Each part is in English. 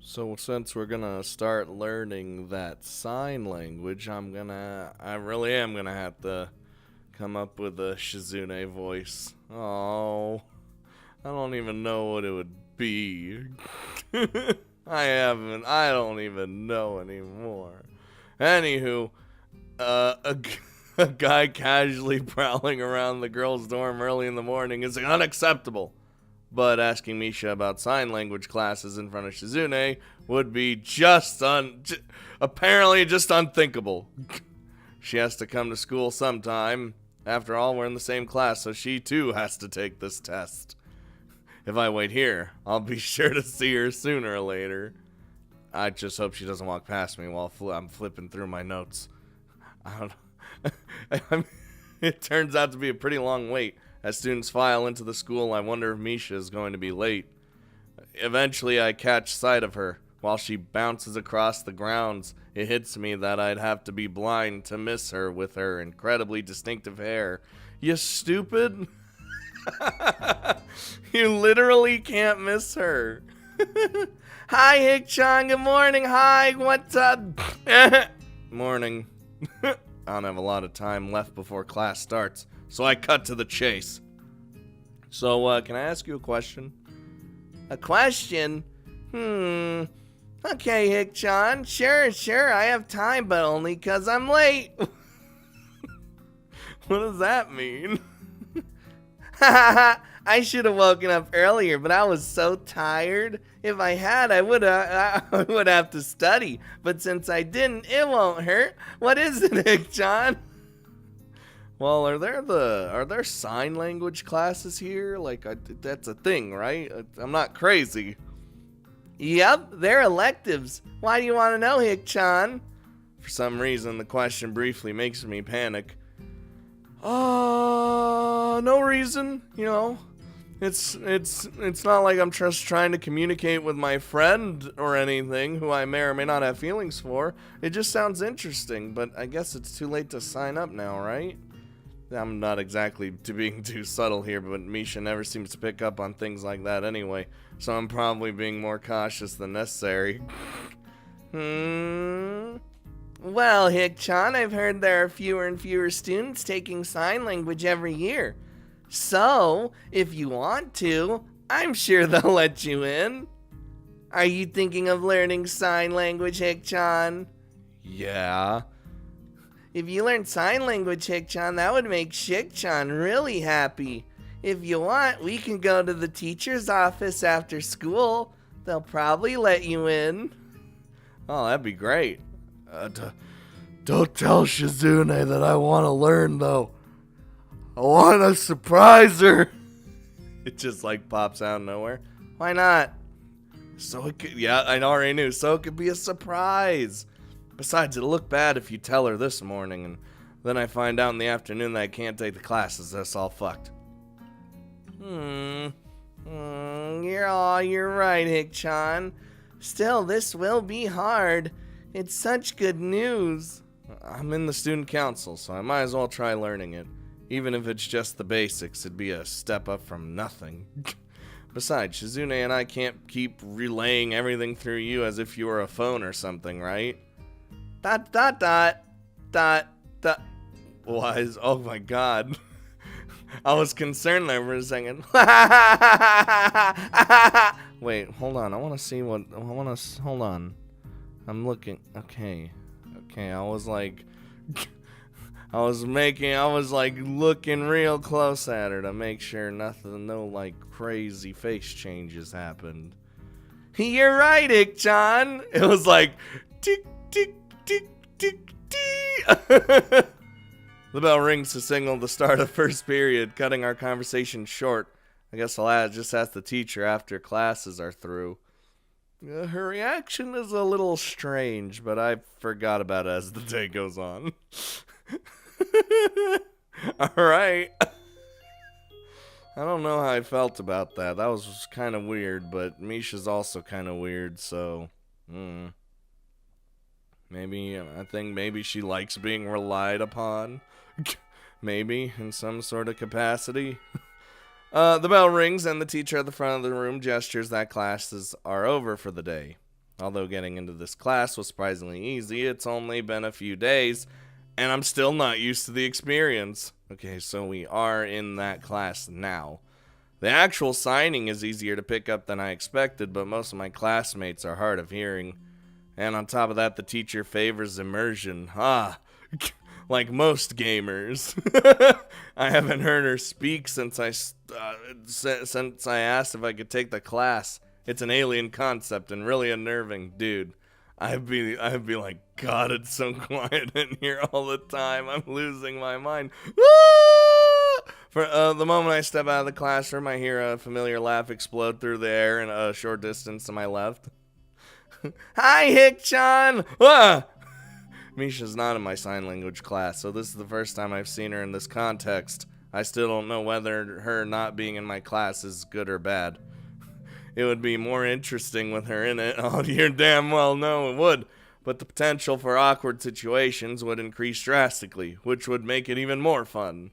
So since we're gonna start learning that sign language, I really am gonna have to come up with a Shizune voice. Oh, I don't even know what it would be. I don't even know anymore. Anywho, a guy casually prowling around the girls' dorm early in the morning is unacceptable. But asking Misha about sign language classes in front of Shizune would be apparently just unthinkable. She has to come to school sometime. After all, we're in the same class, so she too has to take this test. If I wait here, I'll be sure to see her sooner or later. I just hope she doesn't walk past me while I'm flipping through my notes. I don't know. It turns out to be a pretty long wait. As students file into the school, I wonder if Misha is going to be late. Eventually, I catch sight of her. While she bounces across the grounds, it hits me that I'd have to be blind to miss her with her incredibly distinctive hair. You stupid? You literally can't miss her. Hi, Hick-chan. Good morning. Hi, what's up? Morning. I don't have a lot of time left before class starts, so I cut to the chase. So, can I ask you a question? A question? Okay, Hick-chan. Sure, I have time, but only 'cause I'm late. What does that mean? I should have woken up earlier, but I was so tired. If I had, I would have to study. But since I didn't, it won't hurt. What is it, Hick-chan? Well, are there sign language classes here? Like, that's a thing, right? I'm not crazy. Yep, they're electives. Why do you want to know, Hick-chan? For some reason, the question briefly makes me panic. No reason, you know. It's not like I'm just trying to communicate with my friend or anything who I may or may not have feelings for. It just sounds interesting, but I guess it's too late to sign up now, right? I'm not exactly being too subtle here, but Misha never seems to pick up on things like that anyway, so I'm probably being more cautious than necessary. Well, Hick-chan, I've heard there are fewer and fewer students taking sign language every year. So, if you want to, I'm sure they'll let you in. Are you thinking of learning sign language, Hick-chan? Yeah. If you learn sign language, Hick-chan, that would make Shik-chan really happy. If you want, we can go to the teacher's office after school. They'll probably let you in. Oh, that'd be great. Don't tell Shizune that I want to learn, though. I want to surprise her. It just like pops out of nowhere. Why not? So it could, yeah, I already knew. So it could be a surprise. Besides, it'll look bad if you tell her this morning, and then I find out in the afternoon that I can't take the classes. That's all fucked. You're right, Hick-chan. Still, this will be hard. It's such good news. I'm in the student council, so I might as well try learning it. Even if it's just the basics, it'd be a step up from nothing. Besides, Shizune and I can't keep relaying everything through you as if you were a phone or something, right? ... Wise. Oh my god. I was concerned there for a second. Wait, hold on. I want to see what... Hold on. I'm looking... Okay, I was like... I was like looking real close at her to make sure no like crazy face changes happened. You're right, Hick-chan. It was like... Tick, tick, tick, tick, tick. The bell rings to signal the start of first period, cutting our conversation short. I guess I'll just ask the teacher after classes are through. Her reaction is a little strange, but I forgot about it as the day goes on. Alright. I don't know how I felt about that. That was kind of weird, but Misha's also kind of weird, so... I think maybe she likes being relied upon. Maybe, in some sort of capacity. The bell rings and the teacher at the front of the room gestures that classes are over for the day. Although getting into this class was surprisingly easy, it's only been a few days, and I'm still not used to the experience. Okay, so we are in that class now. The actual signing is easier to pick up than I expected, but most of my classmates are hard of hearing. And on top of that, the teacher favors immersion. Like most gamers. I haven't heard her speak since I asked if I could take the class. It's an alien concept and really unnerving, dude. I'd be like, God, it's so quiet in here all the time. I'm losing my mind. For the moment I step out of the classroom, I hear a familiar laugh explode through the air in a short distance to my left. Hi, Hick-chan! Misha's not in my sign language class, so this is the first time I've seen her in this context. I still don't know whether her not being in my class is good or bad. It would be more interesting with her in it. Oh, you damn well know it would. But the potential for awkward situations would increase drastically, which would make it even more fun.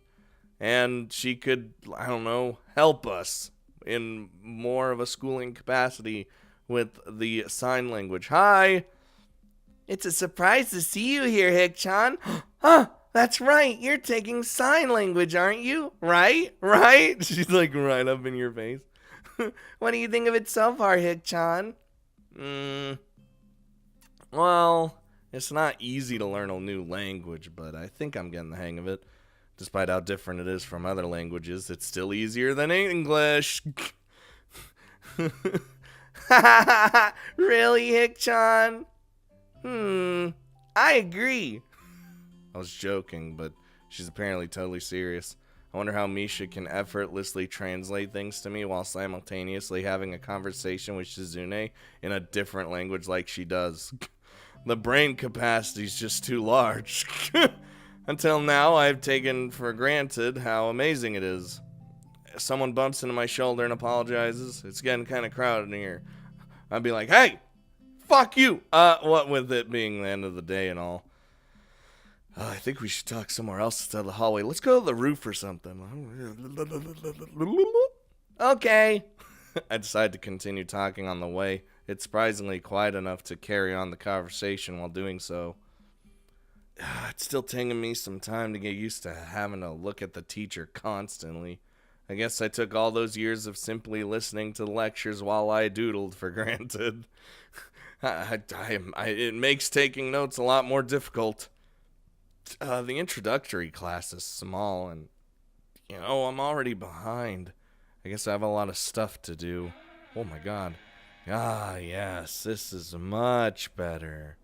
And she could, I don't know, help us in more of a schooling capacity with the sign language. Hi! It's a surprise to see you here, Hick-chan. That's right. You're taking sign language, aren't you? Right? She's like right up in your face. What do you think of it so far, Hick-chan? Well, it's not easy to learn a new language, but I think I'm getting the hang of it. Despite how different it is from other languages, it's still easier than English. Really, Hick-chan? I agree. I was joking, but she's apparently totally serious. I wonder how Misha can effortlessly translate things to me while simultaneously having a conversation with Shizune in a different language like she does. The brain capacity is just too large. Until now, I've taken for granted how amazing it is. Someone bumps into my shoulder and apologizes. It's getting kind of crowded in here. I'd be like, hey, fuck you. What with it being the end of the day and all. I think we should talk somewhere else instead of the hallway. Let's go to the roof or something. Okay. I decide to continue talking on the way. It's surprisingly quiet enough to carry on the conversation while doing so. It's still taking me some time to get used to having to look at the teacher constantly. I guess I took all those years of simply listening to the lectures while I doodled for granted. It makes taking notes a lot more difficult. The introductory class is small, and, I'm already behind. I guess I have a lot of stuff to do. Oh my god. Yes, this is much better.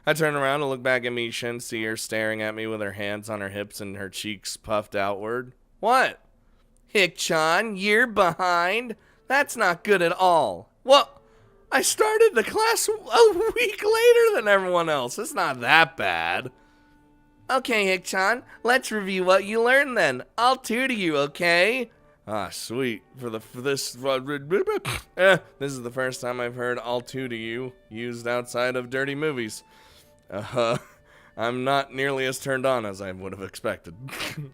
I turn around to look back at Misha and see her staring at me with her hands on her hips and her cheeks puffed outward. What? Hick-chan, you're behind? That's not good at all. Well, I started the class a week later than everyone else. It's not that bad. Okay, Hick-chan, let's review what you learned then. I'll tutor you, okay? Sweet. This is the first time I've heard "I'll tutor you" used outside of dirty movies. I'm not nearly as turned on as I would have expected.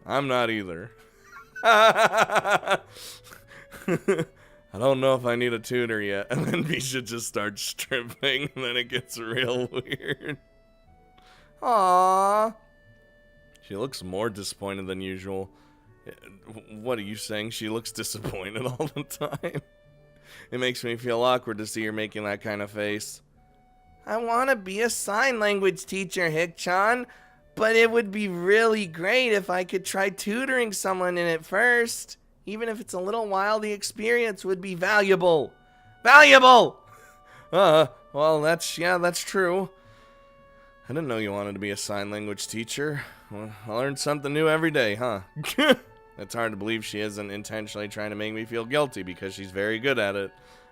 I'm not either. I don't know if I need a tutor yet. And then Misha just starts stripping, and then it gets real weird. Aww. She looks more disappointed than usual. What are you saying? She looks disappointed all the time. It makes me feel awkward to see her making that kind of face. I want to be a sign language teacher, Hick-chan, but it would be really great if I could try tutoring someone in it first. Even if it's a little while, the experience would be valuable. Valuable! Well, that's true. I didn't know you wanted to be a sign language teacher. Well, I learned something new every day, huh? It's hard to believe she isn't intentionally trying to make me feel guilty because she's very good at it.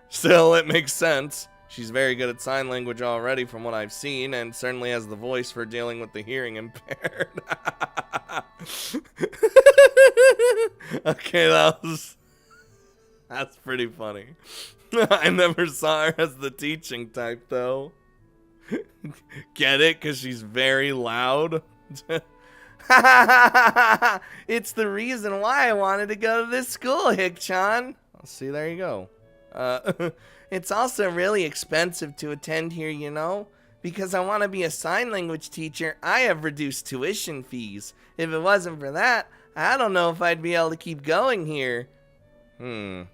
Still, it makes sense. She's very good at sign language already from what I've seen, and certainly has the voice for dealing with the hearing impaired. Okay, that's pretty funny. I never saw her as the teaching type, though. Get it? Because she's very loud? It's the reason why I wanted to go to this school, Hick-chan. See, there you go. It's also really expensive to attend here, you know? Because I want to be a sign language teacher, I have reduced tuition fees. If it wasn't for that, I don't know if I'd be able to keep going here. I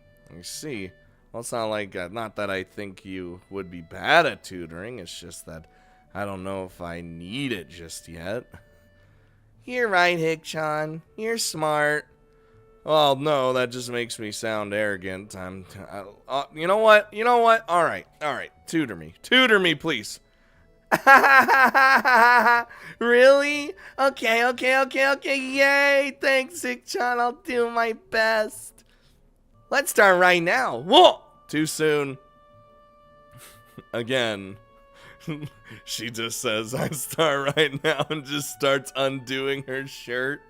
see. Well, it's not like, not that I think you would be bad at tutoring, it's just that I don't know if I need it just yet. You're right, Hick-chan. You're smart. Well, no, that just makes me sound arrogant. You know what? All right. Tutor me, please. Really? Okay. Yay! Thanks, Hick-chan. I'll do my best. Let's start right now. Whoa! Too soon. Again. She just says, I start right now, and just starts undoing her shirt.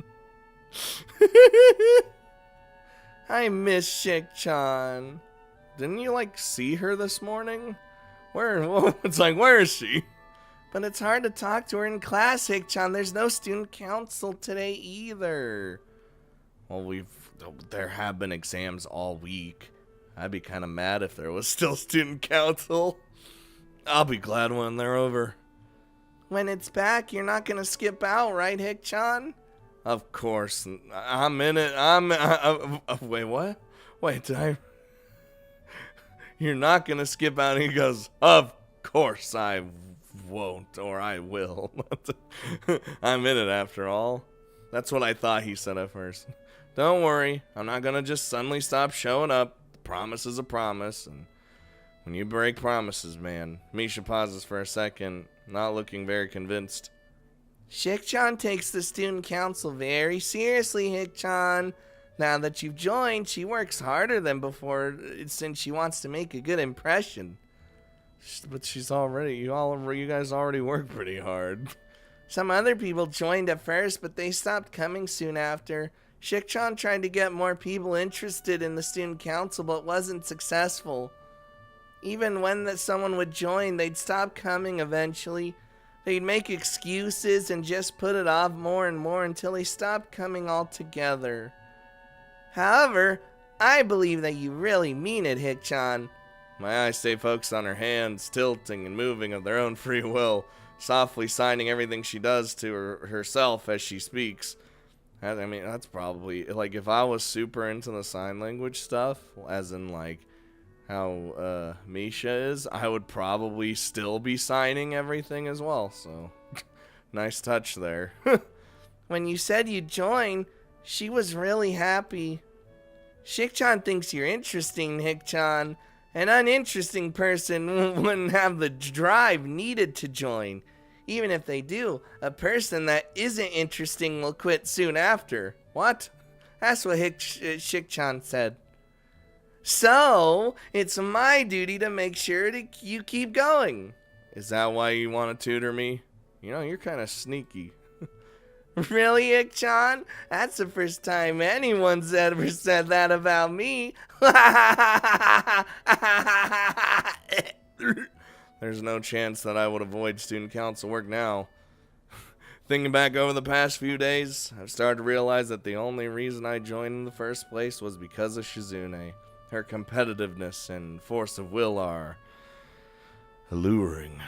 I miss Shik-chan. Didn't you, see her this morning? It's like, where is she? But it's hard to talk to her in class, Hick-chan. There's no student council today either. Well, there have been exams all week. I'd be kind of mad if there was still student council. I'll be glad when they're over. When it's back, you're not gonna skip out, right, Hick-chan? Of course. I'm in it. Wait, what? Wait, did I... You're not gonna skip out? And he goes, of course I won't, or I will. I'm in it after all. That's what I thought he said at first. Don't worry, I'm not gonna just suddenly stop showing up. The promise is a promise, and when you break promises, man. Misha pauses for a second, not looking very convinced. Shik-chan takes the student council very seriously, Hick-chan. Now that you've joined, she works harder than before since she wants to make a good impression. But you guys already work pretty hard. Some other people joined at first, but they stopped coming soon after. Shik-chan tried to get more people interested in the student council, but wasn't successful. Even when someone would join, they'd stop coming eventually. They'd make excuses and just put it off more and more until they stopped coming altogether. However, I believe that you really mean it, Hick-chan. My eyes stay focused on her hands, tilting and moving of their own free will, softly signing everything she does to herself as she speaks. I mean, that's probably, if I was super into the sign language stuff, as in, how Misha is, I would probably still be signing everything as well, so nice touch there. When you said you'd join, she was really happy. Shik-chan thinks you're interesting, Hick-chan. An uninteresting person wouldn't have the drive needed to join. Even if they do, a person that isn't interesting will quit soon after. What? That's what Shik-chan said. So, it's my duty to make sure that you keep going. Is that why you want to tutor me? You know, you're kind of sneaky. Really, Hick-chan? That's the first time anyone's ever said that about me. There's no chance that I would avoid student council work now. Thinking back over the past few days, I've started to realize that the only reason I joined in the first place was because of Shizune. Her competitiveness and force of will are alluring.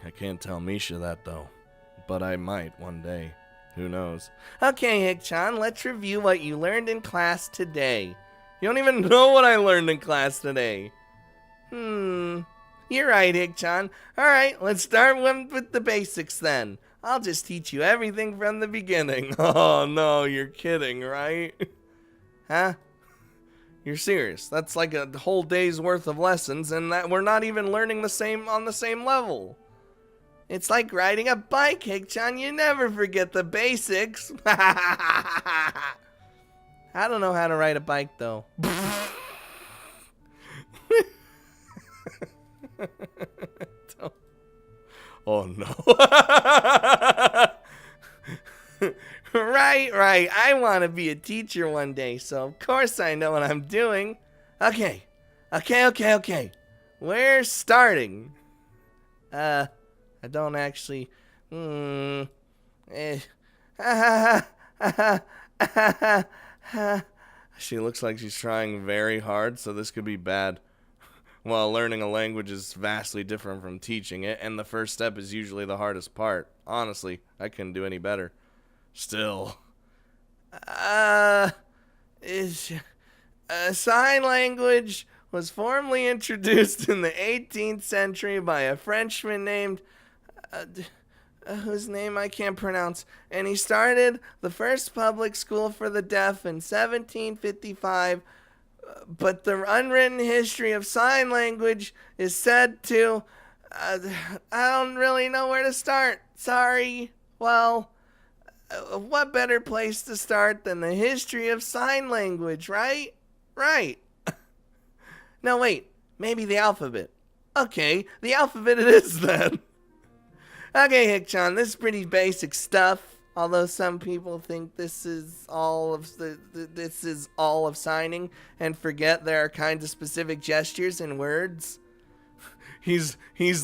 I can't tell Misha that though, but I might one day. Who knows? Okay, Hick-chan, let's review what you learned in class today. You don't even know what I learned in class today. You're right, Hick-chan. Alright, let's start with the basics then. I'll just teach you everything from the beginning. Oh no, you're kidding, right? Huh? You're serious? That's like a whole day's worth of lessons, and that we're not even learning on the same level. It's like riding a bike, Hick-chan. You never forget the basics. I don't know how to ride a bike, though. Oh, no. Right. I want to be a teacher one day, so of course I know what I'm doing. Okay. We're starting. I don't actually... She looks like she's trying very hard, so this could be bad. Well, learning a language is vastly different from teaching it, and the first step is usually the hardest part. Honestly, I couldn't do any better. Still. Sign language was formally introduced in the 18th century by a Frenchman named, whose name I can't pronounce, and he started the first public school for the deaf in 1755, but the unwritten history of sign language is said to, I don't really know where to start. Sorry. Well, what better place to start than the history of sign language, right? Right. No, wait. Maybe the alphabet. Okay, the alphabet it is then. Okay, Hick-chan, this is pretty basic stuff. Although some people think this is all of signing and forget there are kinds of specific gestures and words. He's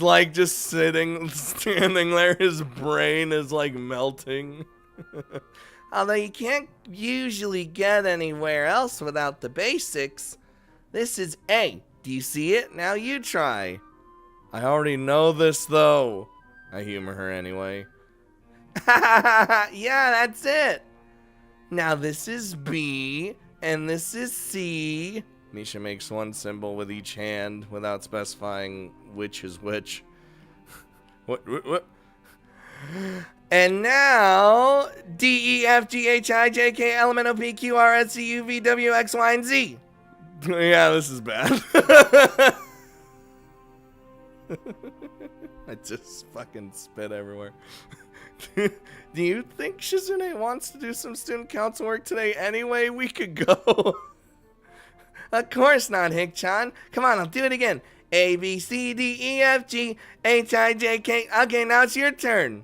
like just standing there. His brain is like melting. Although you can't usually get anywhere else without the basics. This is A. Do you see it? Now you try. I already know this though. I humor her anyway. Yeah, that's it. Now this is B, and this is C. Misha makes one symbol with each hand without specifying which is which. What? And now D, E, F, G, H, I, J, K, L, M, N, O, P, Q, R, S, T, U, V, W, X, Y, and Z. Yeah, this is bad. I just fucking spit everywhere. Do you think Shizune wants to do some student council work today anyway? We could go. Of course not, Hick-chan. Come on, I'll do it again. A, B, C, D, E, F, G, H, I, J, K. Okay, now it's your turn.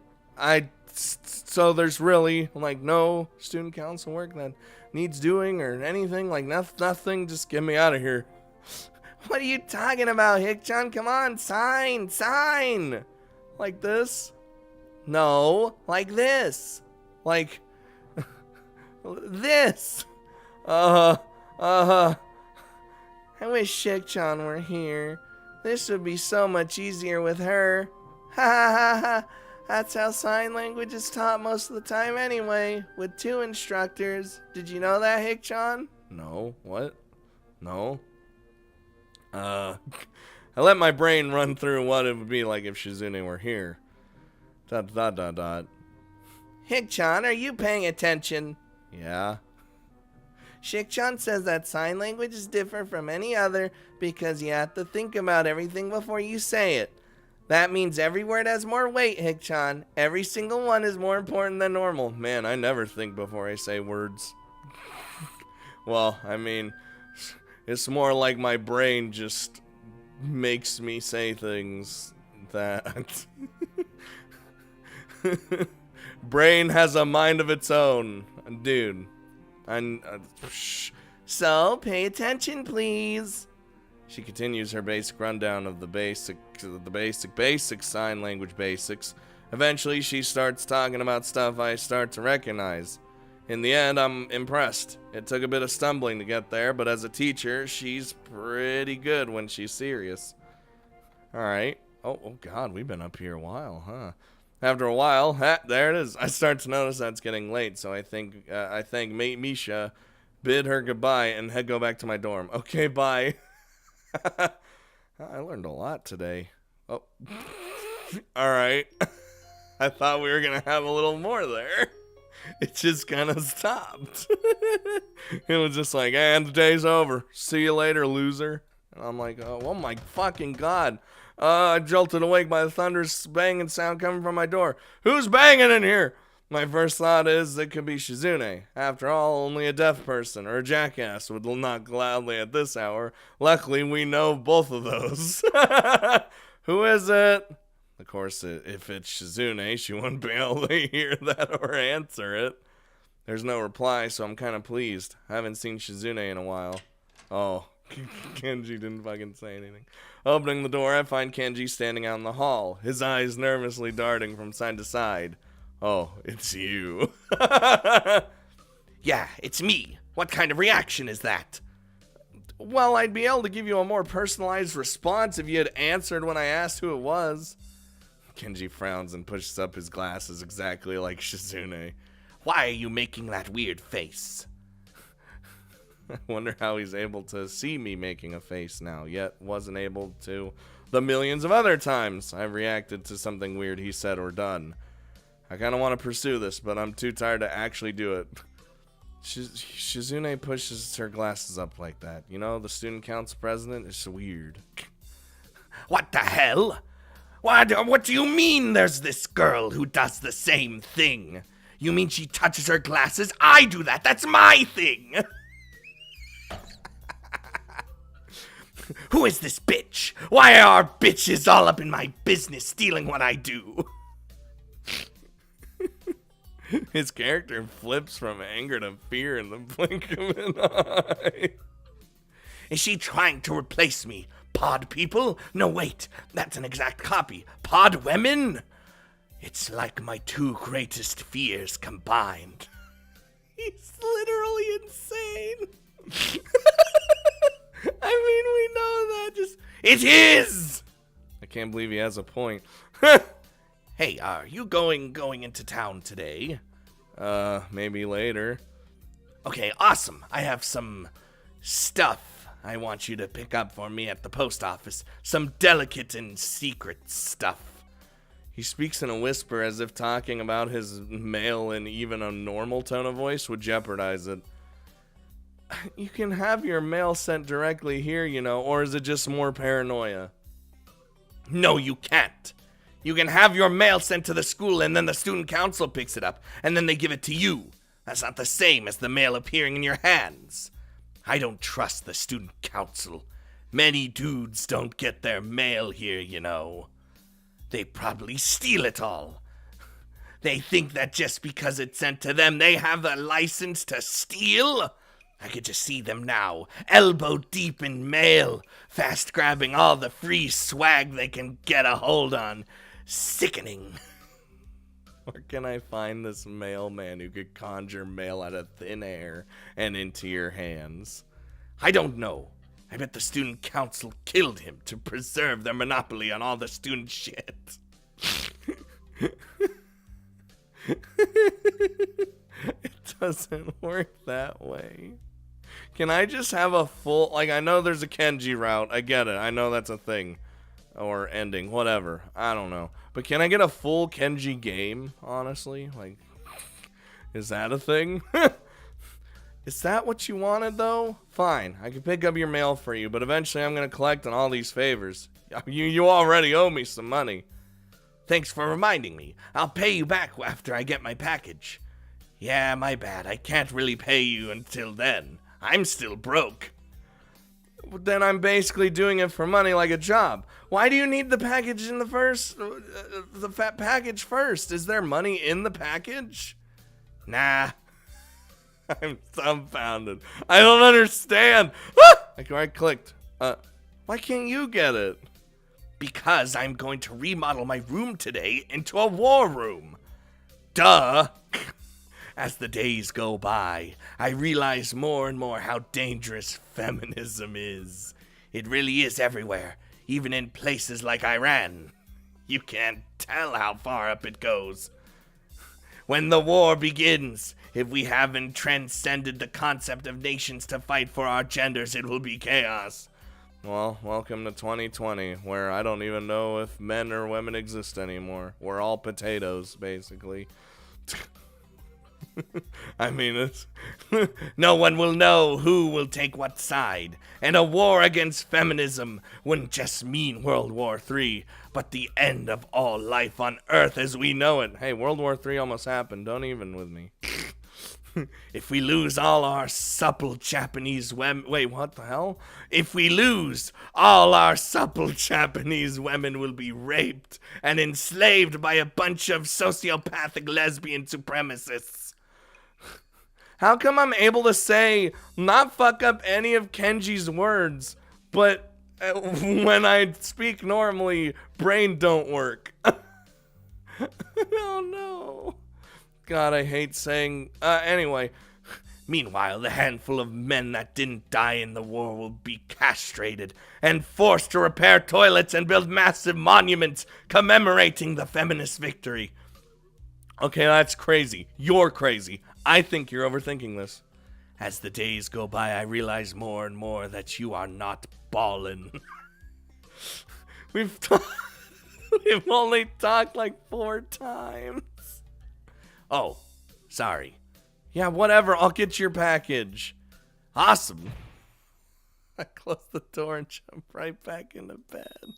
So there's really like no student council work that needs doing or anything? Like nothing? Just get me out of here. What are you talking about, Hick-chan? Come on, sign. Like this? No, like this. Like this. I wish Hick-chan were here. This would be so much easier with her. Ha ha ha. That's how sign language is taught most of the time anyway, with 2 instructors. Did you know that, Hick-chan? No. What? No. I let my brain run through what it would be like if Shizune were here. ... Hick-chan, are you paying attention? Yeah. Hick-chan says that sign language is different from any other because you have to think about everything before you say it. That means every word has more weight, Hick-chan. Every single one is more important than normal. Man, I never think before I say words. Well, I mean, it's more like my brain just makes me say things that... Brain has a mind of its own. Dude. So, pay attention, please. She continues her basic rundown of the basic sign language basics. Eventually, she starts talking about stuff I start to recognize. In the end, I'm impressed. It took a bit of stumbling to get there, but as a teacher, she's pretty good when she's serious. Alright. Oh god, we've been up here a while, huh? After a while, there it is. I start to notice that it's getting late, so I think Misha bid her goodbye and go back to my dorm. Okay, bye. I learned a lot today. Oh. Alright. I thought we were going to have a little more there. It just kind of stopped. It was just like, and the day's over. See you later, loser. And I'm like, oh my fucking god. I jolted awake by the thunderous banging sound coming from my door. Who's banging in here? My first thought is it could be Shizune. After all, only a deaf person or a jackass would knock loudly at this hour. Luckily, we know both of those. Who is it? Of course, if it's Shizune, she wouldn't be able to hear that or answer it. There's no reply, so I'm kind of pleased. I haven't seen Shizune in a while. Oh, Kenji didn't fucking say anything. Opening the door, I find Kenji standing out in the hall, his eyes nervously darting from side to side. Oh, it's you. Yeah, it's me. What kind of reaction is that? Well, I'd be able to give you a more personalized response if you had answered when I asked who it was. Kenji frowns and pushes up his glasses exactly like Shizune. Why are you making that weird face? I wonder how he's able to see me making a face now, yet wasn't able to the millions of other times I've reacted to something weird he said or done. I kind of want to pursue this, but I'm too tired to actually do it. Shizune pushes her glasses up like that. You know, the student council president is weird. What the hell? What do you mean there's this girl who does the same thing? You mean she touches her glasses? I do that. That's my thing. Who is this bitch? Why are bitches all up in my business stealing what I do? His character flips from anger to fear in the blink of an eye. Is she trying to replace me? Pod people? No, wait. That's an exact copy. Pod women? It's like my two greatest fears combined. He's literally insane. I mean, we know that. It is! I can't believe he has a point. Hey, are you going into town today? Maybe later. Okay, awesome. I have some stuff I want you to pick up for me at the post office. Some delicate and secret stuff. He speaks in a whisper as if talking about his mail in even a normal tone of voice would jeopardize it. You can have your mail sent directly here, you know, or is it just more paranoia? No, you can't. You can have your mail sent to the school and then the student council picks it up and then they give it to you. That's not the same as the mail appearing in your hands. I don't trust the student council. Many dudes don't get their mail here, you know. They probably steal it all. They think that just because it's sent to them, they have the license to steal? I could just see them now, elbow deep in mail, fast grabbing all the free swag they can get a hold on. Sickening. Where can I find this mailman who could conjure mail out of thin air and into your hands? I don't know. I bet the student council killed him to preserve their monopoly on all the student shit. It doesn't work that way. Can I just have a full, like, I know there's a Kenji route. I get it. I know that's a thing. Or ending, whatever. I don't know. But can I get a full Kenji game, honestly? Like, is that a thing? Is that what you wanted, though? Fine, I can pick up your mail for you, but eventually I'm going to collect on all these favors. You already owe me some money. Thanks for reminding me. I'll pay you back after I get my package. Yeah, my bad. I can't really pay you until then. I'm still broke. Then I'm basically doing it for money like a job. Why do you need the package in the first... the fat package first? Is there money in the package? Nah. I'm dumbfounded. I don't understand. Ah! I clicked. Why can't you get it? Because I'm going to remodel my room today into a war room. Duh. As the days go by, I realize more and more how dangerous feminism is. It really is everywhere, even in places like Iran. You can't tell how far up it goes. When the war begins, if we haven't transcended the concept of nations to fight for our genders, it will be chaos. Well, welcome to 2020, where I don't even know if men or women exist anymore. We're all potatoes, basically. I mean, it's... No one will know who will take what side. And a war against feminism wouldn't just mean World War III, but the end of all life on Earth as we know it. Hey, World War III almost happened. Don't even with me. If we lose all our supple Japanese women... Wait, what the hell? If we lose, all our supple Japanese women will be raped and enslaved by a bunch of sociopathic lesbian supremacists. How come I'm able to say, not fuck up any of Kenji's words, but when I speak normally, brain don't work? Oh no. God, I hate saying... anyway, Meanwhile, the handful of men that didn't die in the war will be castrated and forced to repair toilets and build massive monuments commemorating the feminist victory. Okay, that's crazy. You're crazy. I think you're overthinking this. As the days go by, I realize more and more that you are not ballin'. We've only talked like 4 times. Oh, sorry. Yeah, whatever. I'll get your package. Awesome. I close the door and jump right back into bed.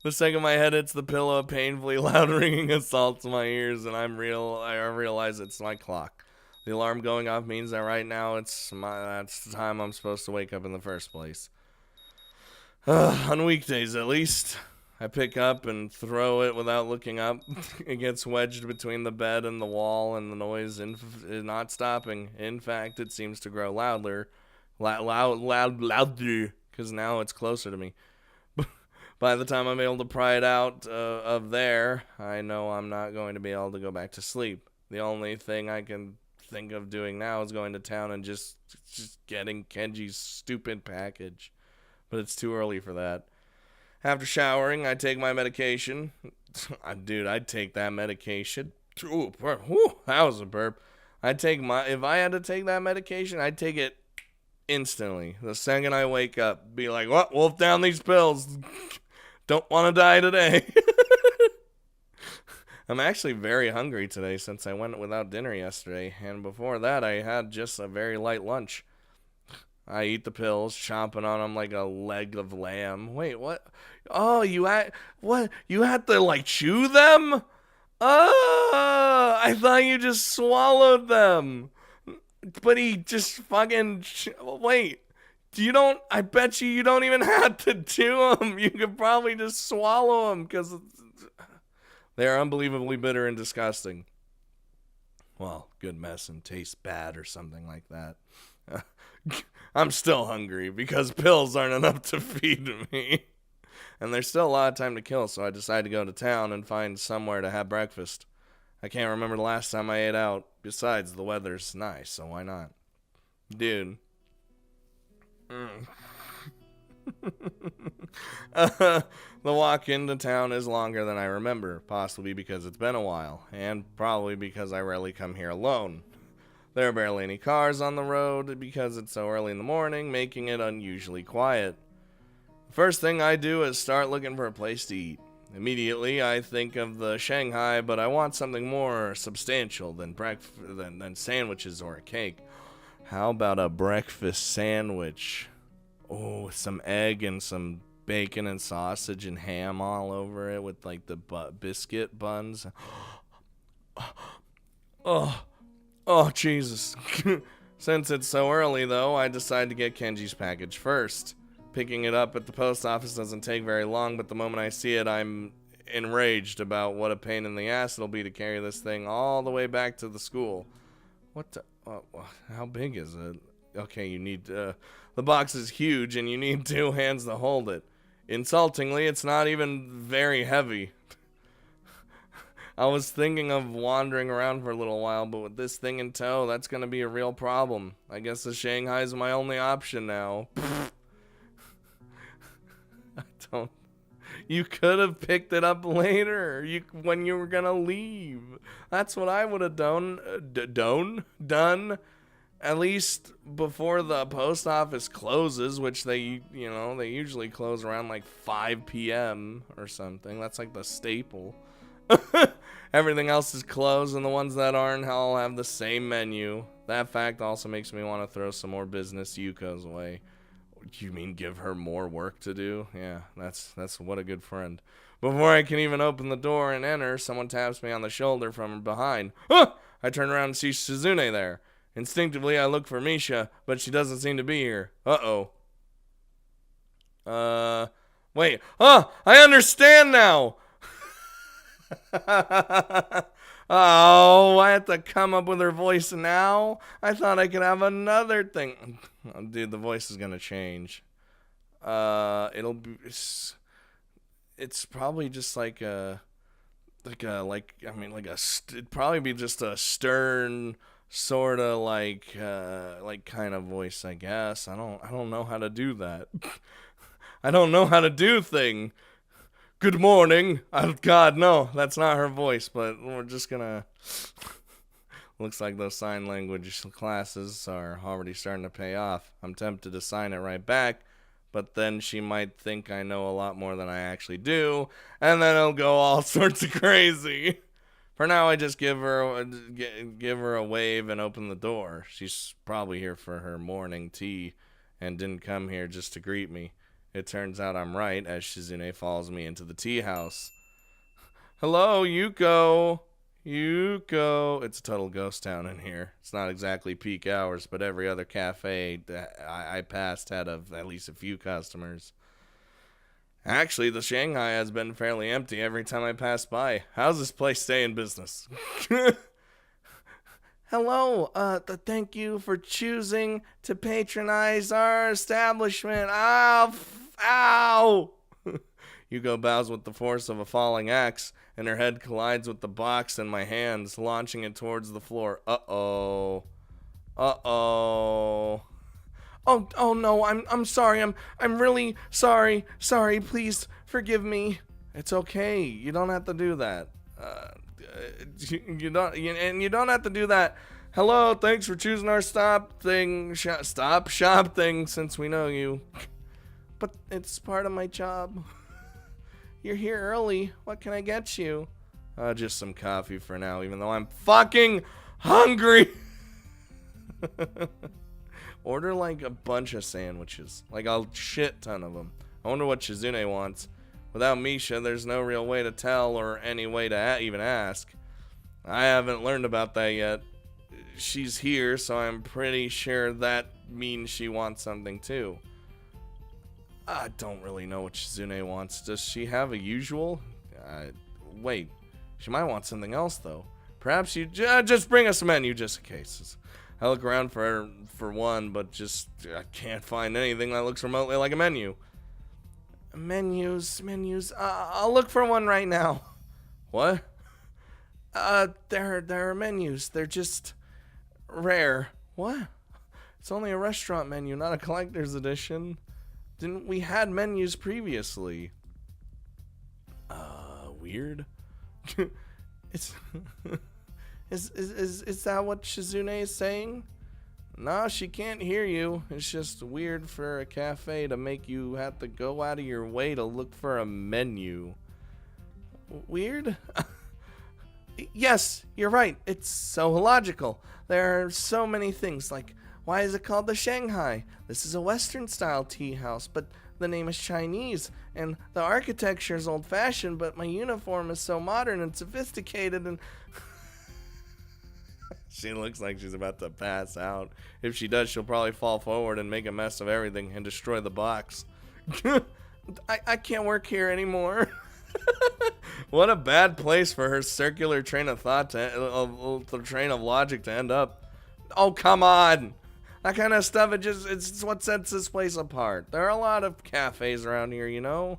The second my head hits the pillow, a painfully loud ringing assaults my ears, and I realize it's my clock. The alarm going off means that right now that's the time I'm supposed to wake up in the first place. On weekdays, at least. I pick up and throw it without looking up. It gets wedged between the bed and the wall, and the noise is not stopping. In fact, it seems to grow louder, because now it's closer to me. By the time I'm able to pry it out of there, I know I'm not going to be able to go back to sleep. The only thing I can think of doing now is going to town and just getting Kenji's stupid package. But it's too early for that. After showering, I take my medication. Dude, I'd take that medication. Ooh, that was a burp. If I had to take that medication, I'd take it instantly. The second I wake up, be like, what? Wolf down these pills. Don't want to die today. I'm actually very hungry today since I went without dinner yesterday. And before that, I had just a very light lunch. I eat the pills, chomping on them like a leg of lamb. Wait, what? Oh, you had to like chew them? Oh, I thought you just swallowed them. But he just fucking wait. I bet you don't even have to chew them. You could probably just swallow them because they're unbelievably bitter and disgusting. Well, good mess and taste bad or something like that. I'm still hungry because pills aren't enough to feed me. And there's still a lot of time to kill, so I decide to go to town and find somewhere to have breakfast. I can't remember the last time I ate out. Besides, the weather's nice, so why not? Dude. The walk into town is longer than I remember, possibly because it's been a while, and probably because I rarely come here alone. There are barely any cars on the road because it's so early in the morning, making it unusually quiet. The first thing I do is start looking for a place to eat. Immediately, I think of the Shanghai, but I want something more substantial than sandwiches or a cake. How about a breakfast sandwich? Oh, with some egg and some bacon and sausage and ham all over it with like the biscuit buns. Oh, Jesus. Since it's so early, though, I decide to get Kenji's package first. Picking it up at the post office doesn't take very long, but the moment I see it, I'm enraged about what a pain in the ass it'll be to carry this thing all the way back to the school. How big is it? Okay, you need, the box is huge and you need 2 hands to hold it. Insultingly, it's not even very heavy. I was thinking of wandering around for a little while, but with this thing in tow, that's gonna be a real problem. I guess the Shanghai's my only option now. You could have picked it up later, when you were gonna leave. That's what I would have done. Done. At least before the post office closes, which they usually close around like 5 p.m. or something. That's like the staple. Everything else is closed, and the ones that aren't all have the same menu. That fact also makes me want to throw some more business Yuko's way. You mean give her more work to do? Yeah, that's what a good friend. Before I can even open the door and enter, someone taps me on the shoulder from behind. Huh! I turn around and see Shizune there. Instinctively, I look for Misha, but she doesn't seem to be here. Uh-oh. Wait. I understand now! Oh, I have to come up with her voice now? I thought I could have another thing. Oh, dude, the voice is gonna change. It's probably just it'd probably be just a stern, sorta like kind of voice, I guess. I don't know how to do that. I don't know how to do thing. Good morning. God, no, that's not her voice, but we're just gonna. Looks like those sign language classes are already starting to pay off. I'm tempted to sign it right back, but then she might think I know a lot more than I actually do, and then it'll go all sorts of crazy. For now, I just give her a wave and open the door. She's probably here for her morning tea and didn't come here just to greet me. It turns out I'm right as Shizune follows me into the tea house. Hello, Yuko. Yuko. It's a total ghost town in here. It's not exactly peak hours, but every other cafe I passed had at least a few customers. Actually, the Shanghai has been fairly empty every time I pass by. How's this place stay in business? Hello, thank you for choosing to patronize our establishment. Ow! Yuko bows with the force of a falling axe, and her head collides with the box in my hands, launching it towards the floor. Uh-oh. Oh no, I'm sorry. I'm really sorry. Sorry, please forgive me. It's okay. You don't have to do that. You don't have to do that. Hello, thanks for choosing our stop shop thing since we know you. But it's part of my job. You're here early. What can I get you? Just some coffee for now, even though I'm fucking hungry. Order like a bunch of sandwiches, like a shit ton of them. I wonder what Shizune wants. Without Misha, there's no real way to tell or any way to even ask. I haven't learned about that yet. She's here, so I'm pretty sure that means she wants something too. I don't really know what Shizune wants. Does she have a usual? Wait, she might want something else though. Perhaps you just bring us a menu just in case. I look around for one, but I can't find anything that looks remotely like a menu. Menus. I'll look for one right now. What? There are menus. They're just rare. What? It's only a restaurant menu, not a collector's edition. Didn't we had menus previously? Weird. It's is that what Shizune is saying? No, she can't hear you. It's just weird for a cafe to make you have to go out of your way to look for a menu. Weird? Yes, you're right. It's so illogical. There are so many things, like, why is it called the Shanghai? This is a Western style tea house, but the name is Chinese, and the architecture is old fashioned, but my uniform is so modern and sophisticated and... She looks like she's about to pass out. If she does, she'll probably fall forward and make a mess of everything and destroy the box. I can't work here anymore. What a bad place for her circular train of thought the train of logic to end up. Oh, come on. That kind of stuff, it's what sets this place apart. There are a lot of cafes around here, you know?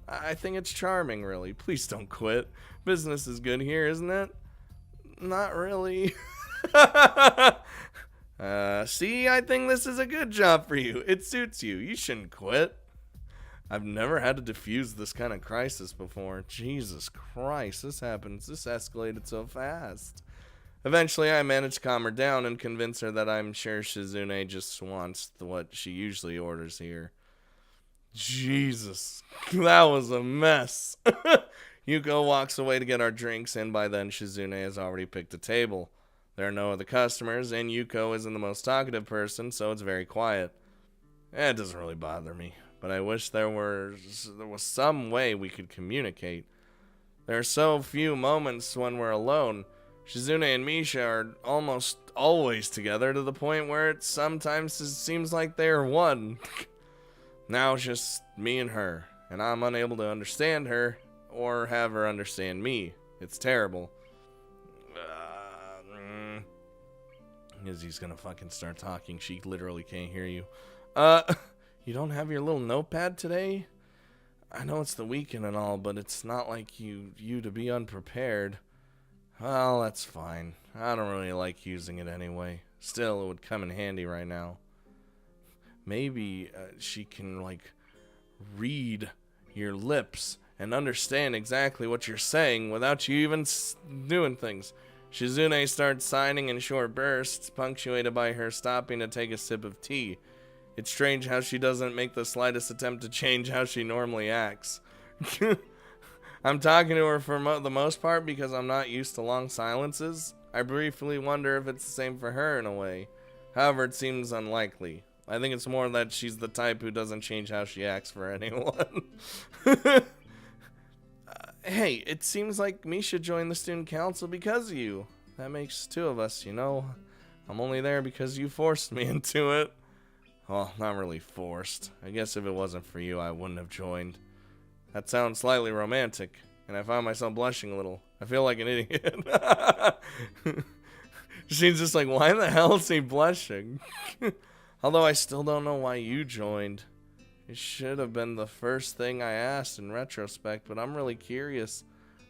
I think it's charming, really. Please don't quit. Business is good here, isn't it? Not really. See, I think this is a good job for you. It suits you. You shouldn't quit. I've never had to defuse this kind of crisis before. Jesus Christ, this escalated so fast. Eventually, I managed to calm her down and convince her that I'm sure Shizune just wants what she usually orders here. Jesus, that was a mess. Yuko walks away to get our drinks, and by then Shizune has already picked a table. There are no other customers, and Yuko isn't the most talkative person, so it's very quiet. It doesn't really bother me, but I wish there was some way we could communicate. There are so few moments when we're alone. Shizune and Misha are almost always together to the point where it sometimes seems like they are one. Now it's just me and her, and I'm unable to understand her or have her understand me. It's terrible. Izzy's gonna fucking start talking. She literally can't hear you. You don't have your little notepad today? I know it's the weekend and all, but it's not like you to be unprepared. Well, that's fine. I don't really like using it anyway. Still, it would come in handy right now. Maybe she can, like, read your lips and understand exactly what you're saying without you even doing things. Shizune starts signing in short bursts, punctuated by her stopping to take a sip of tea. It's strange how she doesn't make the slightest attempt to change how she normally acts. I'm talking to her for the most part because I'm not used to long silences. I briefly wonder if it's the same for her in a way. However, it seems unlikely. I think it's more that she's the type who doesn't change how she acts for anyone. Hey, it seems like Misha joined the student council because of you. That makes two of us, you know. I'm only there because you forced me into it. Well, not really forced. I guess if it wasn't for you, I wouldn't have joined. That sounds slightly romantic, and I found myself blushing a little. I feel like an idiot. She's just like, why the hell is he blushing? Although I still don't know why you joined. It should have been the first thing I asked in retrospect, but I'm really curious.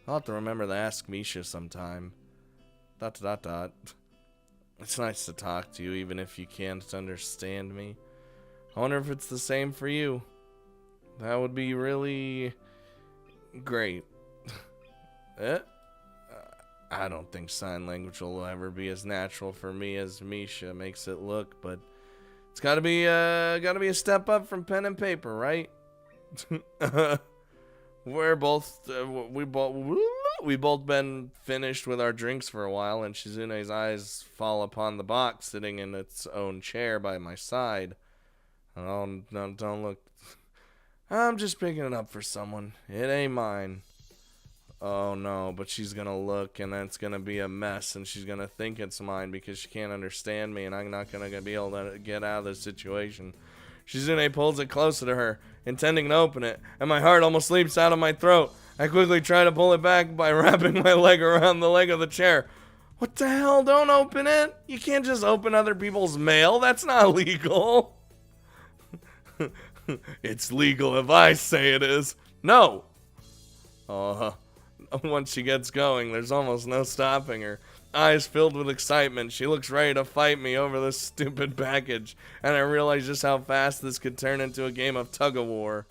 I'll have to remember to ask Misha sometime. ... It's nice to talk to you, even if you can't understand me. I wonder if it's the same for you. That would be really great. I don't think sign language will ever be as natural for me as Misha makes it look, but it's gotta be a step up from pen and paper, right? We both been finished with our drinks for a while, and Shizune's eyes fall upon the box sitting in its own chair by my side. Oh, no, don't look. I'm just picking it up for someone. It ain't mine. Oh no, but she's gonna look, and then it's gonna be a mess, and she's gonna think it's mine because she can't understand me, and I'm not gonna be able to get out of this situation. Shizune pulls it closer to her, intending to open it, and my heart almost leaps out of my throat. I quickly try to pull it back by wrapping my leg around the leg of the chair. What the hell? Don't open it! You can't just open other people's mail. That's not legal. It's legal if I say it is. No! Once she gets going, there's almost no stopping her. Eyes filled with excitement, she looks ready to fight me over this stupid package, and I realize just how fast this could turn into a game of tug-of-war.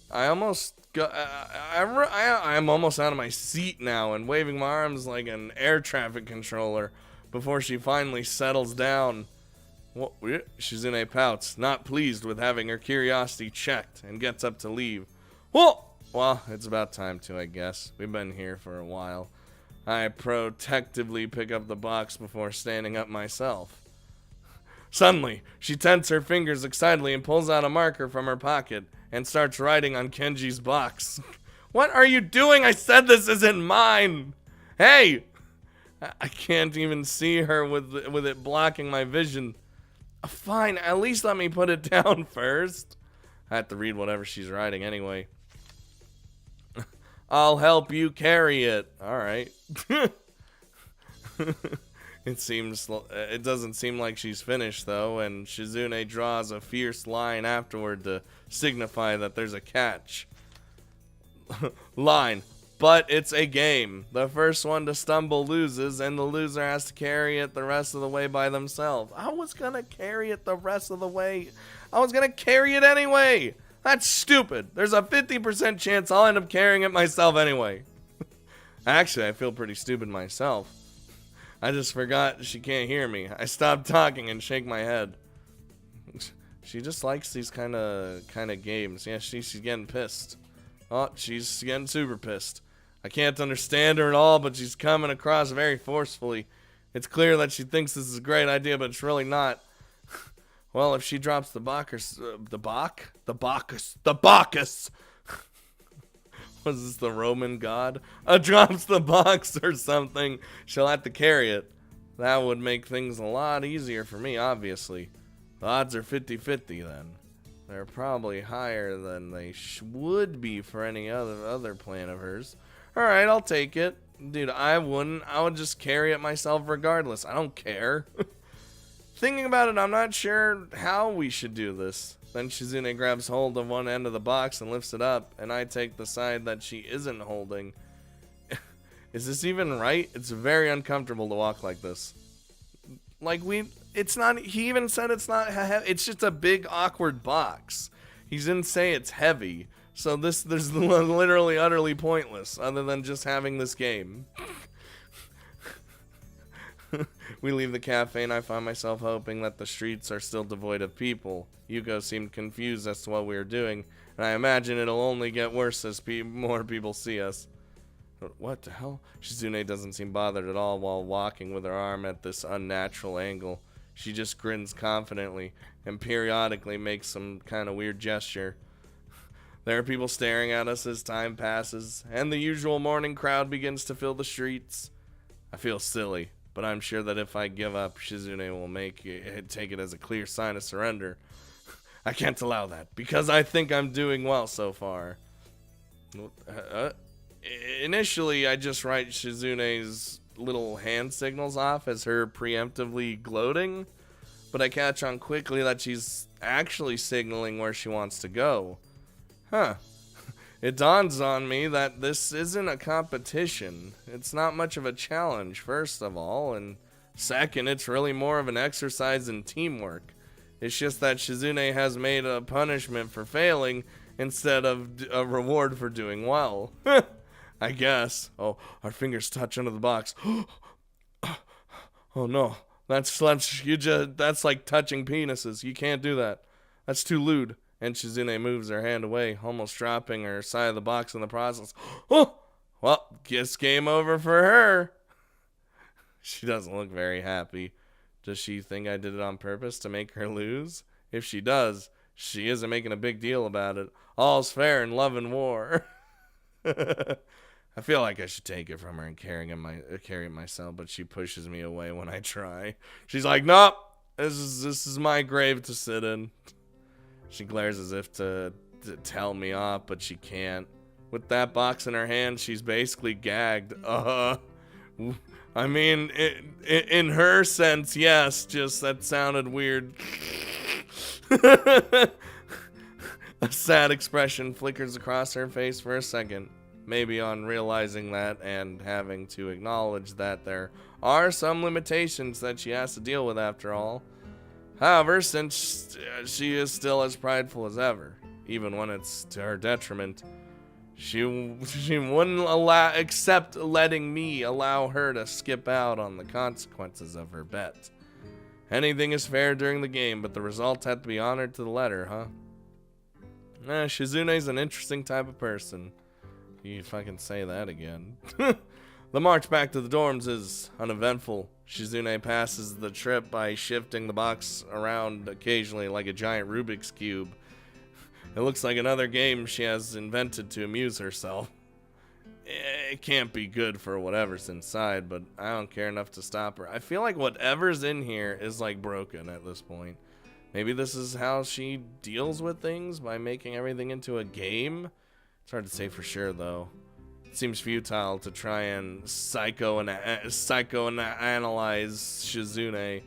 I'm almost out of my seat now and waving my arms like an air traffic controller before she finally settles down. Shizune pouts, not pleased with having her curiosity checked, and gets up to leave. Well, it's about time to, I guess. We've been here for a while. I protectively pick up the box before standing up myself. Suddenly, she tenses her fingers excitedly and pulls out a marker from her pocket and starts writing on Kenji's box. What are you doing? I said this isn't mine. Hey! I can't even see her with it blocking my vision. Fine, at least let me put it down first. I have to read whatever she's writing anyway. I'll help you carry it. All right. It doesn't seem like she's finished though, and Shizune draws a fierce line afterward to signify that there's a catch. Line. But it's a game. The first one to stumble loses, and the loser has to carry it the rest of the way by themselves. I was gonna carry it the rest of the way. I was gonna carry it anyway. That's stupid. There's a 50% chance I'll end up carrying it myself anyway. Actually, I feel pretty stupid myself. I just forgot she can't hear me. I stop talking and shake my head. She just likes these kind of games. Yeah, she's getting pissed. Oh, she's getting super pissed. I can't understand her at all, but she's coming across very forcefully. It's clear that she thinks this is a great idea, but it's really not. Well, if she drops the Bacchus... The Bacchus. Was this the Roman god? Drops the box or something, she'll have to carry it. That would make things a lot easier for me, obviously. The odds are 50-50 then. They're probably higher than they would be for any other plan of hers. Alright, I'll take it. Dude, I wouldn't. I would just carry it myself regardless. I don't care. Thinking about it, I'm not sure how we should do this. Then Shizune grabs hold of one end of the box and lifts it up, and I take the side that she isn't holding. Is this even right? It's very uncomfortable to walk like this. Like it's not, he even said it's not heavy. It's just a big awkward box. He didn't say it's heavy. So there's literally utterly pointless other than just having this game. We leave the cafe and I find myself hoping that the streets are still devoid of people. Yuko seemed confused as to what we were doing, and I imagine it'll only get worse as more people see us. What the hell? Shizune doesn't seem bothered at all while walking with her arm at this unnatural angle. She just grins confidently and periodically makes some kind of weird gesture. There are people staring at us as time passes, and the usual morning crowd begins to fill the streets. I feel silly, but I'm sure that if I give up, Shizune will take it as a clear sign of surrender. I can't allow that, because I think I'm doing well so far. Initially, I just write Shizune's little hand signals off as her preemptively gloating, but I catch on quickly that she's actually signaling where she wants to go. Huh. It dawns on me that this isn't a competition. It's not much of a challenge, first of all, and second, it's really more of an exercise in teamwork. It's just that Shizune has made a punishment for failing instead of a reward for doing well. I guess. Oh, our fingers touch under the box. Oh no, that's like touching penises. You can't do that. That's too lewd. And Shizune moves her hand away, almost dropping her side of the box in the process. Oh, well, guess game over for her. She doesn't look very happy. Does she think I did it on purpose to make her lose? If she does, she isn't making a big deal about it. All's fair in love and war. I feel like I should take it from her and carry it myself, but she pushes me away when I try. She's like, "Nope, this is my grave to sit in." She glares as if to tell me off, but she can't. With that box in her hand, she's basically gagged. I mean, in her sense, yes, just that sounded weird. A sad expression flickers across her face for a second. Maybe on realizing that and having to acknowledge that there are some limitations that she has to deal with after all. However, since she is still as prideful as ever, even when it's to her detriment, she wouldn't accept letting me allow her to skip out on the consequences of her bet. Anything is fair during the game, but the results have to be honored to the letter, huh? Shizune's an interesting type of person. If I can say that again. The march back to the dorms is uneventful. Shizune passes the trip by shifting the box around occasionally like a giant Rubik's Cube. It looks like another game she has invented to amuse herself. It can't be good for whatever's inside, but I don't care enough to stop her. I feel like whatever's in here is like broken at this point. Maybe this is how she deals with things, by making everything into a game? It's hard to say for sure, though. It seems futile to try and psychoanalyze Shizune.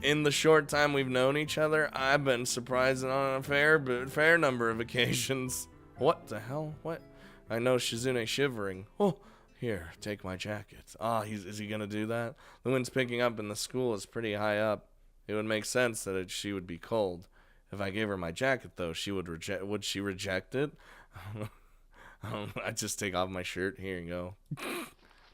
In the short time we've known each other, I've been surprised on a fair number of occasions. What the hell? What? I know Shizune shivering. Oh, here, take my jacket. Is he gonna do that? The wind's picking up and the school is pretty high up. It would make sense that she would be cold. If I gave her my jacket, though, would she reject it? I just take off my shirt. Here you go.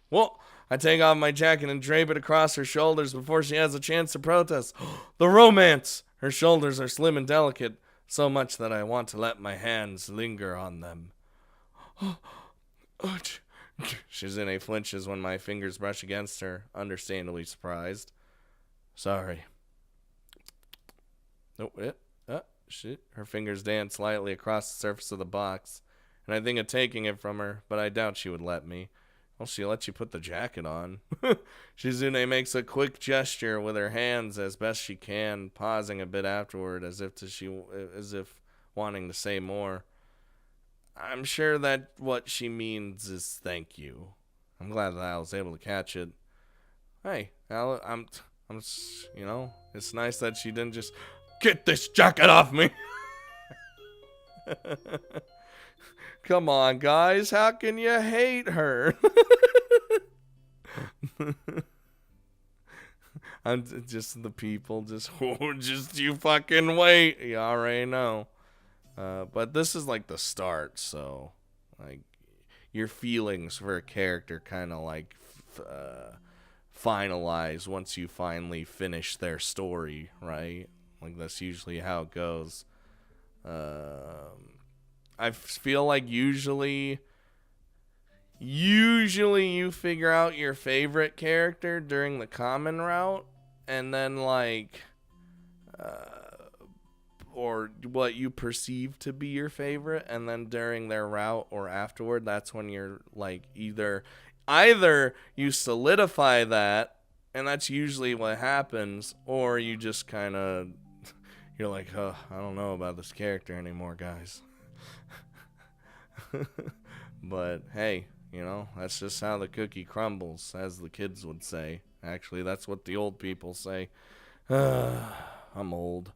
Well, I take off my jacket and drape it across her shoulders before she has a chance to protest. The romance! Her shoulders are slim and delicate, so much that I want to let my hands linger on them. Shizune flinches when my fingers brush against her, understandably surprised. Sorry. Shit. Her fingers dance lightly across the surface of the box, and I think of taking it from her, but I doubt she would let me. Well, she'll let you put the jacket on. Shizune makes a quick gesture with her hands as best she can, pausing a bit afterward as if wanting to say more. I'm sure that what she means is thank you. I'm glad that I was able to catch it. Hey, it's nice that she didn't just get this jacket off me. Come on, guys. How can you hate her? I'm just the people. Just you fucking wait. You already know. But this is like the start, so like your feelings for a character kind of like finalize once you finally finish their story, right? Like that's usually how it goes. I feel like usually you figure out your favorite character during the common route, and then like or what you perceive to be your favorite, and then during their route or afterward, that's when you're like either you solidify that, and that's usually what happens, or you just kind of you're like, oh, I don't know about this character anymore, guys. But hey, that's just how the cookie crumbles, as the kids would say. Actually, that's what the old people say. I'm old.